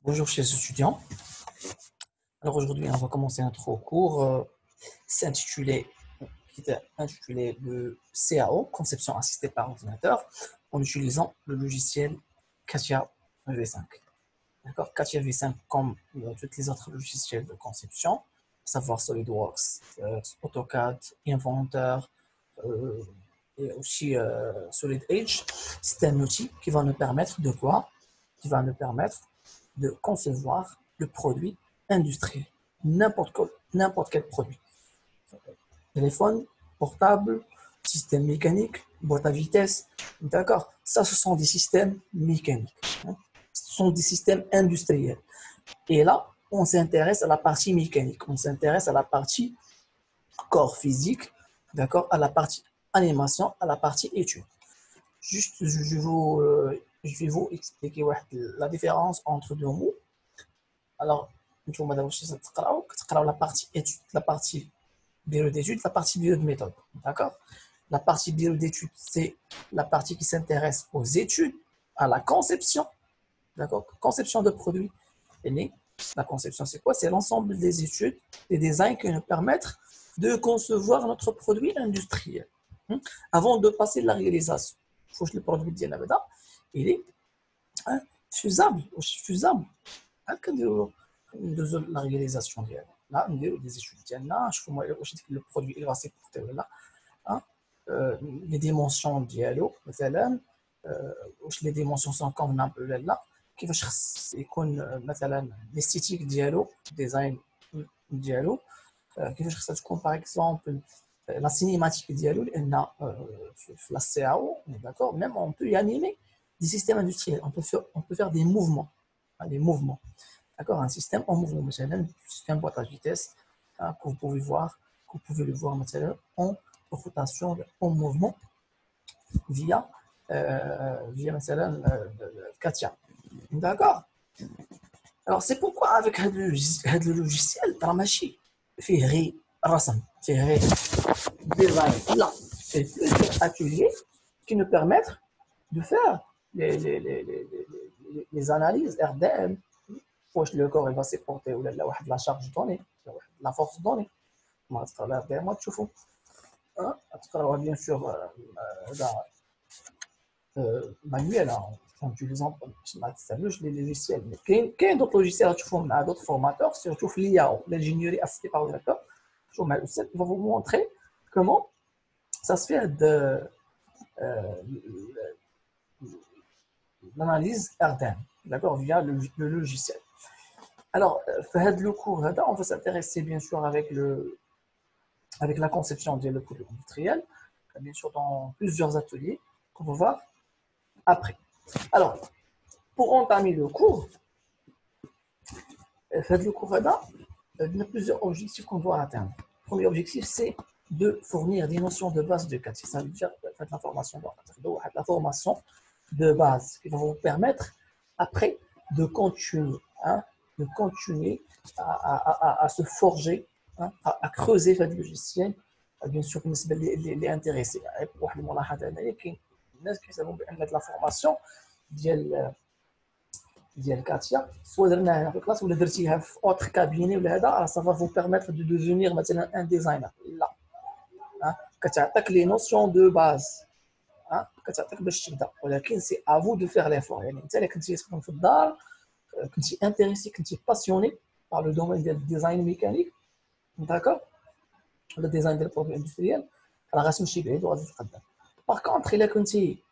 Bonjour chers étudiants. Alors aujourd'hui, on va commencer notre cours s'intitulé, qui est intitulé le CAO, conception assistée par ordinateur, en utilisant le logiciel CATIA V5. D'accord, CATIA V5 comme tous les autres logiciels de conception, à savoir SolidWorks, AutoCAD, Inventor, et aussi Solid Edge. C'est un outil qui va nous permettre de quoi? Qui va nous permettre de concevoir le produit industriel, n'importe quel produit. Téléphone, portable, système mécanique, boîte à vitesse, d'accord. Ça, ce sont des systèmes mécaniques. Ce sont des systèmes industriels. Et là, on s'intéresse à la partie mécanique, on s'intéresse à la partie corps physique, d'accord, à la partie animation, à la partie étude. Juste, je vais vous expliquer la différence entre deux mots. Alors, madame, la partie étude, la partie bureau d'études, la partie bureau de méthode. D'accord? La partie bureau d'études, c'est la partie qui s'intéresse aux études, à la conception. D'accord? Conception de produits. Et la conception, c'est quoi? C'est l'ensemble des études, des designs qui nous permettent de concevoir notre produit industriel. Avant de passer de la réalisation. Il faut que le produit il est faisable. Faisable. ندوزو لا رياليزاسيون ديالو لا نديرو دي زيتود ديالنا نشوفو واش ديك لو برودوي il va supporter ولا لا لي ديمونسيون ديالو مثلا واش لي ديمونسيون سون كونفنابل ولا لا كيفاش خص يكون مثلا ليستيتيك ديالو ديزاين ديالو كيفاش خصها تكون باغ اكزومبل لا سينيماتيك ديالو لان في لا سي او داكور ميم اون بو انيمي دي سيستيم اندستريال on peut faire des mouvements. D'accord, un système en mouvement, un système boîte à vitesse que vous pouvez voir, que vous pouvez le voir en rotation, en mouvement via le Katia. D'accord. Alors c'est pourquoi avec le logiciel, la machine fait rasam, fait design, là, fait plusieurs ateliers qui nous permettent de faire les analyses RDM. واش لو كور يبغى سيبورتي ولا لا واحد لا شارج دوني واحد لا فورس دوني ما تقراوها ديما تشوفوا تقراوها بيان سور هذا مانيوال en utilisant ما تستعملوش لي لوجيسيال كاين دوت لوجيسيال تشوفوهم مع دوت فورماتور سيرتو في l'IAO l'ingénierie assistée par ordinateur تشوفوا مع الاستاذ il va vous montrer comment ça se fait de l'analyse RDM d'accord via le logiciel. Alors, le cours, on va s'intéresser bien sûr avec la conception du produit industriel, bien sûr dans plusieurs ateliers qu'on va voir après. Alors, pour entamer le cours, il y a plusieurs objectifs qu'on doit atteindre. Le premier objectif, c'est de fournir des notions de base de CATIA. Ça veut dire la formation de base qui va vous permettre après de continuer à se forger, à creuser le logiciel. Bien sûr, les intéressés. Pour le moment, la formation ديال كاتيا سواء درناها في كلاس ولا درتيها في اوتر كابيني ولا هذا ça va vous permettre de devenir مثلا un designer لا كتعطيك لي نوسيون دو باز كتعطيك باش تبدا ولكن سي افو دو فير ليفور يعني انت اللي كنتي تخدم في الدار كنتي انتريسي كنتي باسيوني par le domaine ديال الديزاين ميكانيك داكور ولا الديزاين ديال البرودوي اندستريال راه غتمشي بعيد وغادي تقدم باغ كونطخ الا كنتي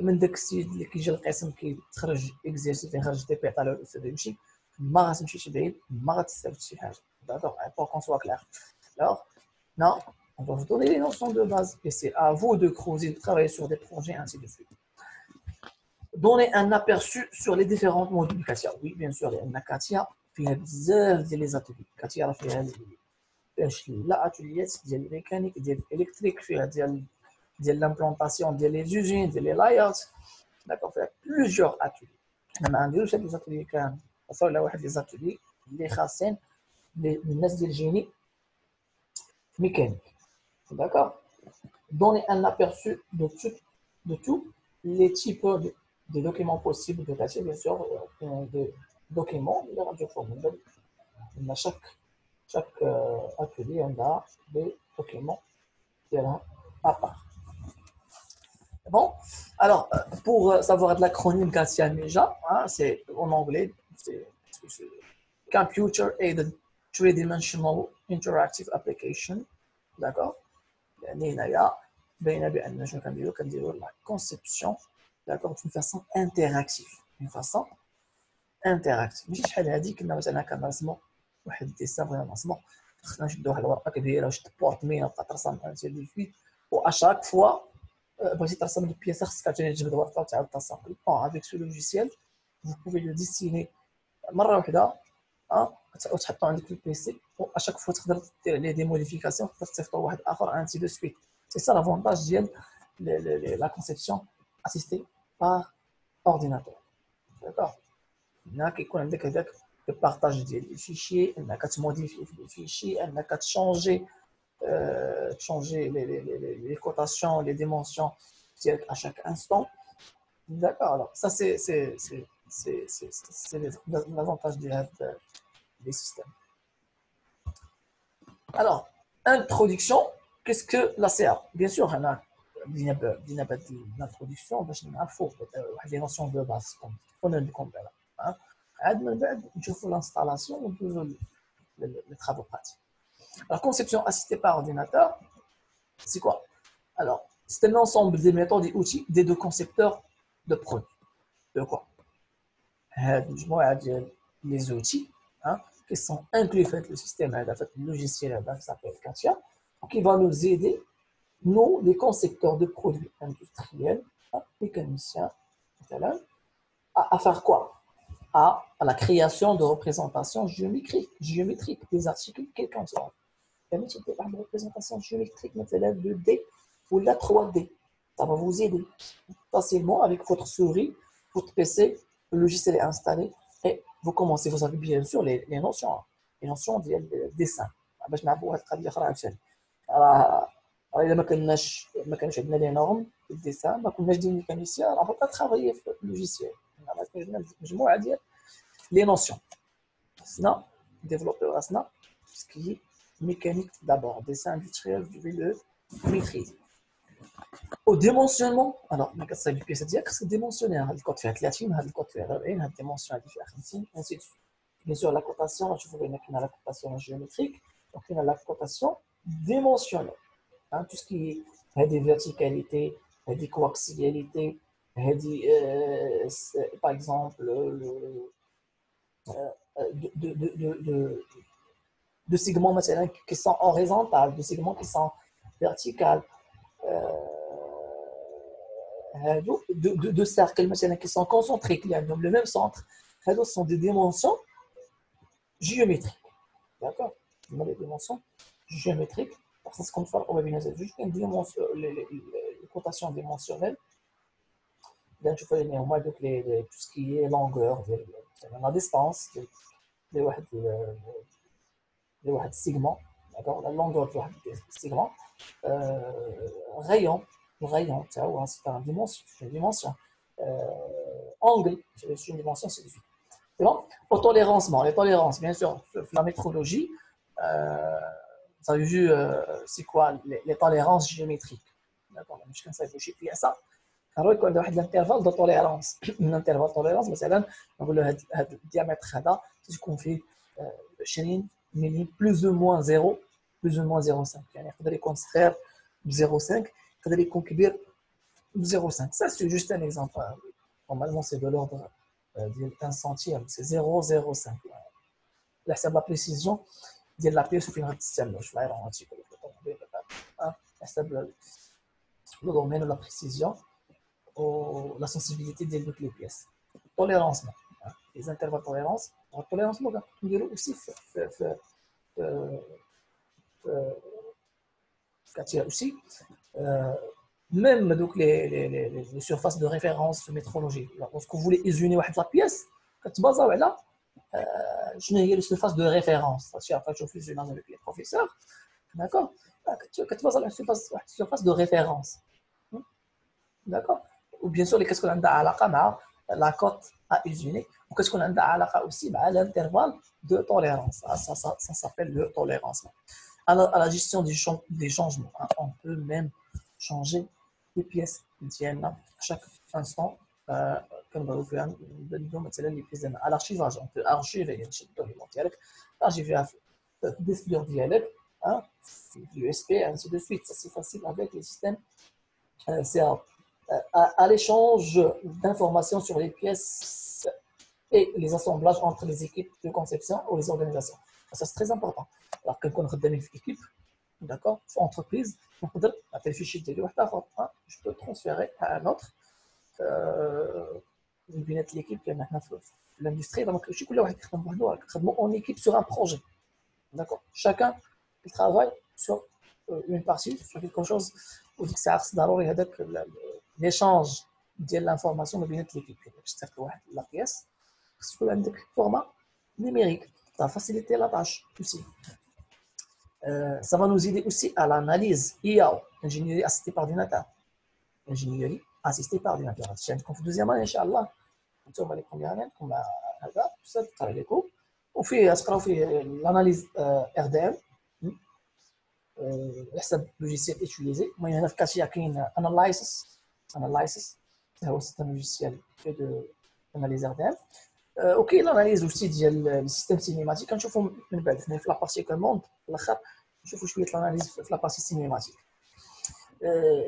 من داك السيد اللي كيجي القسم كيتخرج اكزيرسي كيخرج دي بي عطا له الاستاذ يمشي ما غاتمشيش بعيد ما غتستافد شي حاجه داكور pour qu'on soit clair. Alors non, on va vous donner les notions de base et c'est à vous de creuser, de travailler sur des projets ainsi de suite. Donner un aperçu sur les différentes modules Katia. Oui, bien sûr, il y a Katia فيها بزاف ديال لي زاتولي كاتيا راه فيها لا اتوليات ديال الميكانيك ديال الالكتريك فيها ديال لامبلونطاسيون ديال لي زوجين ديال لي لايات داكور فيها بلوزيور اتولي حنا ما نديروش هاد لي زاتولي كامل وصلوا لواحد لي زاتولي اللي خاصين للناس ديال الجيني mécanique. D'accord. Donner un aperçu de tous les types de documents possibles de Katia, bien sûr, document اللي غنشوفو من بعد ان chaque atelier عندها des documents ديالها à part. Bon, alors pour savoir de l'acronyme Katia Meja, hein, c'est en anglais, c'est Computer Aided Three-Dimensional Interactive Application, d'accord? يعني هنايا باينه بان شنو كنديروا la conception, d'accord, d'une façon interactive, d'une façon interactive. ماشي شحال هادي كنا مثلا كنرسموا واحد الديسان بغينا نرسموا خصنا نشدو واحد الورقه كبيره وشد بورتمين وبقى ترسم ان سيري فيه واشاك فوا بغيتي ترسم البياسه خصك عاوتاني تجبد ورقه وتعاود ترسم. بون افيك سو لوجيسيال vous pouvez le dessiner مره واحده وتحطو عندك في البيسي واشاك فوا تقدر دير عليه دي موديفيكاسيون تقدر تصيفطو واحد اخر انتي دو سويت. سي سا لافونتاج ديال لا كونسيبسيون اسيستي بار اورديناتور. داكوغ هنا كيكون عندك هذاك البارطاج ديال الفيشي انك تموديفي في الفيشي انك تشونجي les cotations, les dimensions à chaque instant. D'accord, alors ça c'est l'avantage des systèmes. Alors, introduction, qu'est-ce que la CA? Bien sûr, on a l'introduction, il faut des notions de base, comme on a l'installation ou les travaux pratiques. Alors, conception assistée par ordinateur, c'est quoi? Alors, c'est un ensemble des méthodes et outils des deux concepteurs de produits. De quoi? Les outils hein, qui sont inclus dans le système, le logiciel qui s'appelle Katia, qui va nous aider, nous, les concepteurs de produits industriels, mécaniciens, à faire quoi? À la création de représentations géométriques des articles quels qu'en soient. permettre de représentation géométrique, مثلا 2D ou la 3D. Ça va vous aider facilement avec votre souris, votre PC, le logiciel est installé et vous commencez. Vous avez bien sûr les notions de dessin. باش نعرفوا هاد القضيه اخرى عاوتاني راه الا ما كانش عندنا لي نورم في الديسان ما كناش دي ميكانيسيان راه بقى ترافايي في اللوجيسيال. ما كاين عندنا مجموعه ديال لي نوسيون خصنا ديفلوبيو راسنا سكي mécanique d'abord, dessin industriel, je vais le maîtriser. Au dimensionnement, alors, ça veut dire que c'est dimensionné, le code fait 30, le code fait 40, la dimension fait 50, ainsi de suite. Bien sûr, la cotation, je vous dire qu'il y a la cotation géométrique, donc il y a la cotation dimensionnelle. Hein, tout ce qui est des verticalités, des coaxialités, par exemple, de segments qui sont horizontales, de segments qui sont verticales, de cercles qui sont concentriques, dans le même centre. Ce sont des dimensions géométriques. D'accord? Les dimensions géométriques, parce qu'on fait les cotations dimensionnelles. Bien, tu fais tout ce qui est longueur, la distance, واحد segment, d'accord, la longueur de segment, rayon, c'est une dimension, angle, c'est une dimension, c'est bon. Au tolérancement, les tolérances, bien sûr, la métrologie, vous avez vu, c'est quoi les tolérances géométriques, d'accord, je pense qu'il faut chiffrer ça. Alors, il y a un intervalle de tolérance, un intervalle de tolérance, مثلا نقول له هذا الديامتر هذا تكون فيه 20 ملي بلوز او موان 0 بلوز او موان 0.5 يعني يقدر يكون صغير ب 0.5 يقدر يكون كبير ب 0.5 ça c'est juste un exemple normalement c'est de l'ordre ديال 1 centime c'est 0.05 على حسب لا بريسيزيون ديال لا بيس وفين غتستعملوا واش الايروناتيك ولا الطوموبيل على حسب le domaine la précision ou la sensibilité des deux pièces. Tolérance, les intervalles de tolérance. La tolérance, on dirait aussi aussi même donc les surfaces de référence métrologie. Lorsque vous voulez isoler la pièce, quand tu bases là, je n'ai les surfaces de référence. Après, je fusionne avec les professeurs, d'accord. Quand tu bases la surface de référence, d'accord. Ou bien sûr, les qu'est-ce qu'on a à la caméra, la cote à usiner وكتكون عندها علاقه aussi مع l'intervalle de tolérance. Ça s'appelle le tolérance. À la gestion des changements, hein, on peut même changer les pièces ديالنا à chaque instant. كنبغيو فيها نبدلو مثلا لي بيس ديالنا. À l'archivage, on peut archiver شي الدوكيمون ديالك archiver في الديسك ديالك في USB ainsi de suite. Ça c'est facile avec les systèmes CA. À l'échange d'informations sur les pièces et les assemblages entre les équipes de conception ou les organisations. Ça c'est très important. Alors كنكون خدامين في équipe, d'accord, في entreprise, نقدر نعطي الفيشي ديالي واحد اخر, je peux transférer à un autre من بينات ليكيب لان حنا في الاندستري دونك ماشي كل واحد كيخدم بوحدو, كنخدموا اون équipe sur un projet, d'accord, chacun il travaille sur une partie sur quelque chose وديك الساعه خص ضروري هذاك l'échange ديال l'information ما بينات ليكيب. باش تاخذ واحد لا بياس خص يكون عندك فورما numérique, ça facilite la tâche aussi. Ça va nous aider aussi à l'analyse IAO, ingénierie assistée par ordinateur. Ingénierie assistée par ordinateur. Si عندكم في الدوزيام année Inch'Allah, نتوما لي بروميير année كما هذا بصح تقرا لكم وفيه تقراو فيه l'analyse RDM على حسب لوجيسيال utilisé. المهم هنا في كاتيا كاين analysis هو سيستم لوجيسيال دو analyse RDM. وكاين لاناليز aussi ديال السيستم سينيماتيك كنشوفوا من بعد هنا في لابارتي كوموند في الاخر نشوفوا شويه لاناليز في لابارتي سينيماتيك.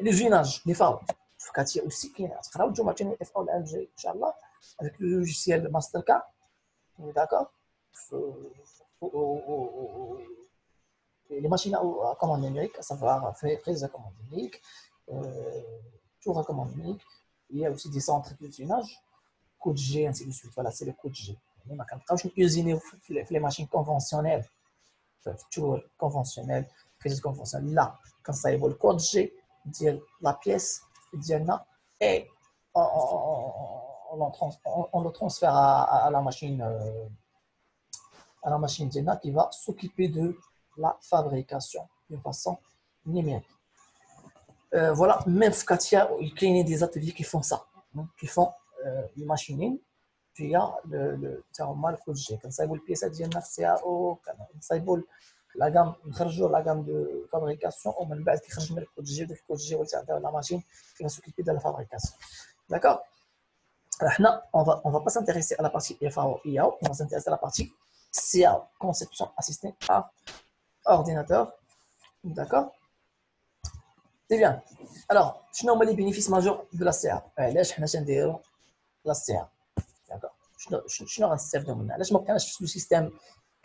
لي جيناج لي فاو في كاتيا aussi كاين تقراو نتوما عاوتاني اف او الام جي ان شاء الله avec le logiciel Mastercard, d'accord, les machines à commande numérique, à savoir frise à commande numérique, tour à commande numérique. Il y a aussi des centres d'usinage, code G, ainsi de suite. Voilà, c'est le code G. Mais ما كنبقاوش usiner في les machines conventionnelles, tour conventionnel, frise conventionnelle. Là, quand ça évolue le code G ديال la pièce ديالنا et on le transfère à la machine d'Ena qui va s'occuper de la fabrication de façon numérique. Voilà, même Katia, il y a des ateliers qui font ça, qui font le machining via le code G. Quand ça évolue la pièce ديالنا في CAO, quand ça évolue la gamme de fabrication, on va بعد كيخرج من الكود جي, وداك الكود جي ولات la machine qui va s'occuper de la fabrication. D'accord? On va pas s'intéresser à la partie FAO, IAO, on va s'intéresser à la partie CAO, conception assistée par ordinateur. D'accord? C'est bien. Alors, شنو هما les bénéfices majeurs de la CA؟ علاش حنا تنديروا la CA؟ d'accord؟ شنو غنستافدوا منها؟ علاش ما بقيناش في السيستم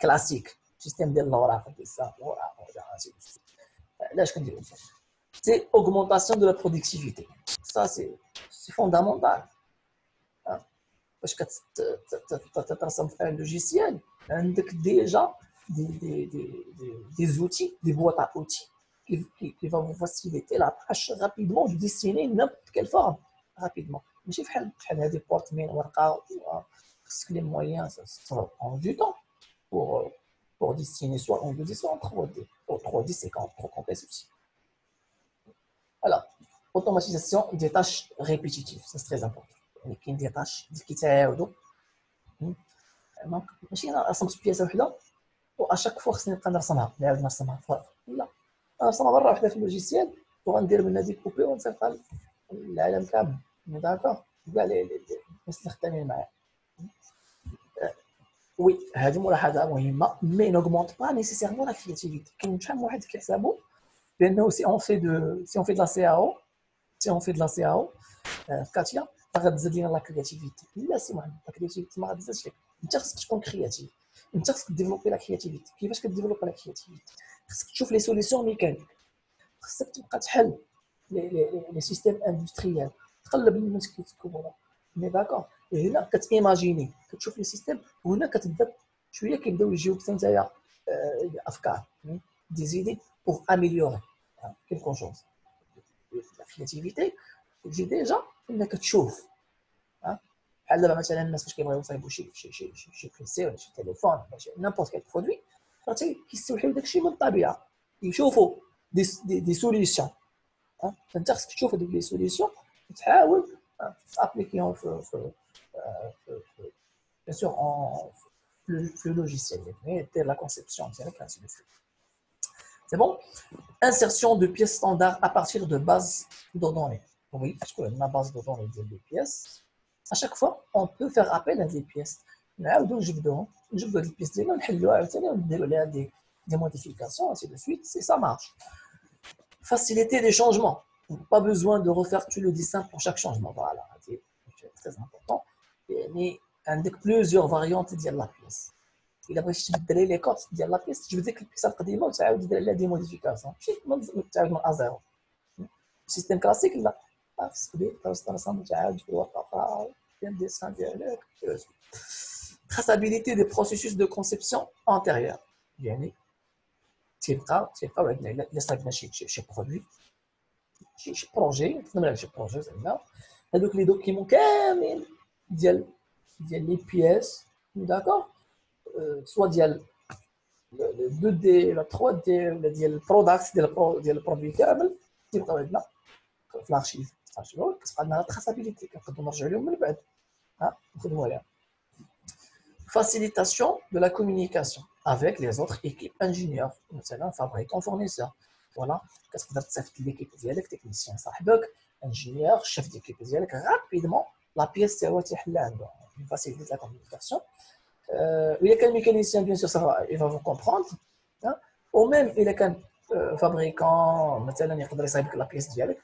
كلاسيك، السيستم ديال الوراق ديال الساعه الوراق علاش كنديروا ça؟ C'est augmentation de la productivité. Ça c'est fondamental. باش كترسم في un logiciel عندك déjà des outils, des boîtes à outils qui va vous faciliter la tâche rapidement de dessiner n'importe quelle forme rapidement. ماشي بحال هذه بورت من ورقه خصك les moyens, ça va prendre du temps pour dessiner soit en 2D soit en 3D. Pour 3D c'est trop complexe aussi. Alors, automatisation des tâches répétitives, c'est très important. كاين دي طاش اللي كيتعاودوا ماشي انا رسمت بياسه وحده واشاك فوا خصني نبقى نرسمها نعاود نرسمها لا نرسمها مره واحده في اللوجيسيال وغندير منها دي كوبي ونصيفطها للعالم كامل. داكوغ كاع الناس اللي خدامين معايا. وي هذه ملاحظه مهمه مي نوغمونت با نيسيسيرمون لا كرياتيفيتي. كاين شحال من واحد كيحسبوا بانه سي اون في دو لا سي او في كاتيا غتزاد لينا لا كرياتيفيتي. لا سي محمد، لا كرياتيفيتي ما غتزادش لك، انت خصك تكون كرياتيف، انت خصك ديفلوبي لا كرياتيفيتي. كيفاش كديفلوبي لا كرياتيفيتي؟ خصك تشوف لي سوليسيون ميكانيك، خصك تبقى تحل لي سيستيم اندستريال، تقلب الناس كيتكونوا مي داكور. هنا كتيماجيني كتشوف لي سيستيم وهنا كتبدا شويه كيبداو يجيوك نتايا افكار دي زيدي بوغ اميليوري كيلكو شوز. لا كرياتيفيتي تجي ديجا انك تشوف بحال دابا مثلا الناس فاش كيبغيو يصايبوا شي بيسي ولا شي تليفون ولا شي نيمبورت كيل برودوي راه كيستوحيو داكشي من الطبيعه، يشوفوا دي سوليسيون. فانت خصك تشوف هذوك لي سوليسيون وتحاول تابليكيهم في bien sûr, le logiciel, mais la conception, ainsi de suite. C'est bon? Insertion de pièces standards à partir de bases de données. Oui, parce que la base de données des pièces, à chaque fois, on peut faire appel à des pièces. نجبدوا les pièces ديالنا ونحلوها عاوتاني ونديروا عليها des modifications, ainsi de suite, et ça marche. Faciliter les changements. Pas besoin de refaire tout le dessin pour chaque changement. Voilà, c'est très important. يعني عندك plusieurs variantes ديال la pièce. الا بغيتي تبدل لي كود ديال لا بيس تجبد ديك البيسه القديمه وتعاود دير عليها دي موديفيكاسيون ماشي تعاود من ازيرو سيستيم كلاسيك لا خاصك دير ترانسفورماسيون تعاود توقع دير ديسان ديالك traçabilité des processus de conception antérieure يعني تيبقاو عندنا الا صايبنا شي برودوي شي بروجي خدمنا على شي بروجي زعما هذوك لي دوكيمون كاملين ديال لي بياس داكور soit ديال le 2D la 3D ولا ديال البرودكت ديال البرودوي كامل تيبقاو عندنا في الارشيف كتبقى عندنا تراسابيليتي كنقدروا نرجعوا لهم من بعد نخدموا عليها facilitation de la communication avec les autres équipes ingénieurs مثلا fabricants fournisseurs voilà كتقدر تصيفط ليكيب ديالك تكنيسيان صاحبك ingénieur chef d'équipe ديالك rapidement la pièce تا هو تيحلها عنده facilite la communication il y a un mécanicien, bien sûr, il va vous comprendre. Hein? Ou même, il y a un fabricant, مثلا يقدر يصايبك la pièce ديالك.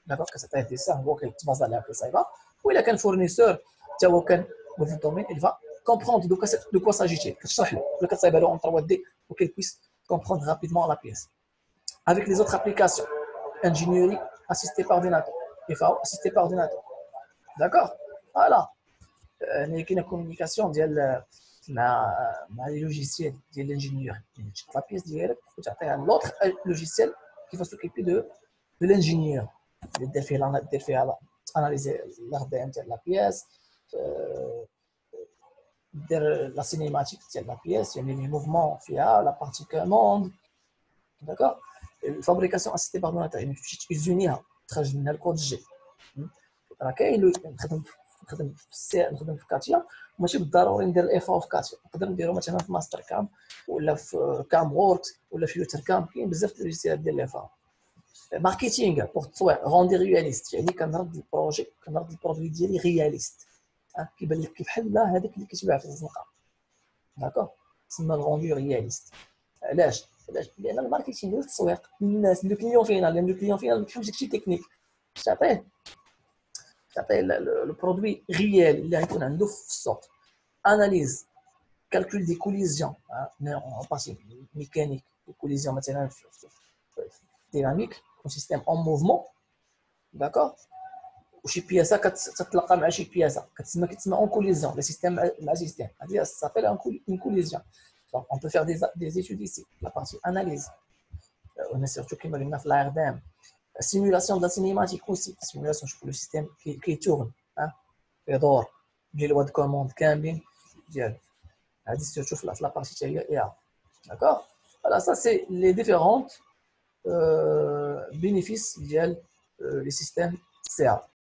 D'accord, que ça t'a été ça, هو كيتبازا عليها كيصايبها. Ou il y a un fournisseur, تا هو كان dans le domaine, il va comprendre de quoi s'agit-il. كتشرح له ولا كتصايبها له en 3D pour qu'il puisse comprendre rapidement la pièce. Avec les autres applications, ingénierie assistée par ordinateur, FAO assistée par ordinateur. D'accord? Voilà. Il y a une communication ديال مع les logiciels de l'ingénieur. La pièce ديالك وتعطيها l'autre logiciel qui va s'occuper de l'ingénieur. دير فيها analyser l'ARDM de la pièce, دير la cinématique de la pièce, يعني les mouvements فيها, la partie commande. D'accord? Fabrication assistée par ordinateur, يعني تمشي تيزونيها تخرج منها الكود جي. راه كاين نخدم في كاتيا ماشي بالضروري ندير الاف في كاتيا نقدر نديرو مثلا في ماستر كام ولا في كام ووركس ولا في يوتر كام كاين بزاف د اللوجيسيالات ديال الاف ماركتينغ بور التصوير روندي رياليست يعني كنرد البروجي كنرد البرودوي ديالي رياليست كيبان لك كيف بحال هذاك اللي كيتباع في الزنقه داكوغ تسمى الروندي رياليست علاش لان الماركتينغ هو التسويق الناس لو كليون فينا لان لو كليون فينا ما كيفهمش داكشي تكنيك تعطيه le produit réel اللي غيكون عنده في السوق analyse calcul des collisions en partie mécanique des collisions مثلا dynamique un système en mouvement d'accord وشي بياسه كتتلاقى مع شي بياسه كتسمى en collision le système مع système هذه ça s'appelle une collision donc on peut faire des études ici la partie analyse on est surtout كما قلنا في l'ARDM simulation de la cinématique aussi simulation pour le système qui tourne يدور ديال الواد كوموند كاملين ديال هذه سيرتو في لا بارتي تاع هي اي داكوغ فوالا سا سي لي ديفيرونت bénéfices ديال لي سيستيم سي ا